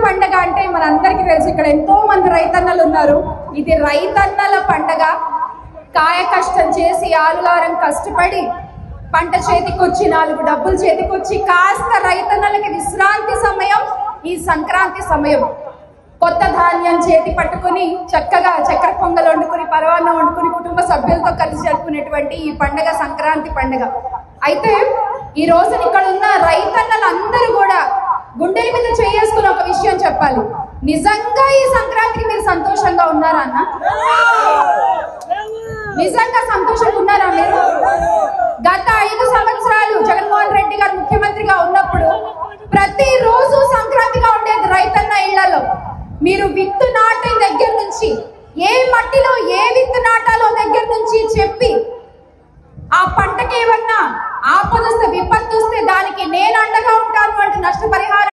పండగ అంటే మనందరికీ తెలుసు, ఇక్కడ ఎంతో మంది రైతన్నలు ఉన్నారు. ఇది రైతన్నల పండగ. కాయ కష్టం చేసి ఆలుగారం కష్టపడి పంట చేతికొచ్చి 4 డబ్బులు చేతికొచ్చి కాస్త రైతన్నలకి విశ్రాంతి సమయం ఈ సంక్రాంతి సమయం. కొత్త ధాన్యం చేతి పట్టుకుని చక్కగా చక్కెర పొంగల్ వండుకుని పరవాన్నం వండుకుని కుటుంబ సభ్యులతో కలిసి జరుపుకునేటువంటి ఈ పండగ సంక్రాంతి పండగ. అయితే ఈ రోజు ఇక్కడ ఉన్న రైతన్నలందరూ కూడా గుండెల మీద చేసుకుని ఒక విషయం చెప్పాలి. నిజంగా ఈ సంక్రాంతికి మీరు సంతోషంగా ఉన్నారా అన్న? నిజంగా సంతోషంగా ఉన్నారా మీరు? గత 5 సంవత్సరాలు జగన్మోహన్ రెడ్డి గారు ముఖ్యమంత్రిగా ఉన్నప్పుడు ప్రతిరోజు సంక్రాంతిగా ఉండేది రైతన్న ఇళ్లలో. మీరు విత్తు నాటే దగ్గర నుంచి ఏ మట్టిలో ఏ విత్తు నాటాలో దగ్గర నుంచి చెప్పి ఆ పంటకి ఏమన్నా ఆపదొస్తే విపత్తు వస్తే దానికి నేను అండగా ఉంటాను అంటే నష్టపరిహారం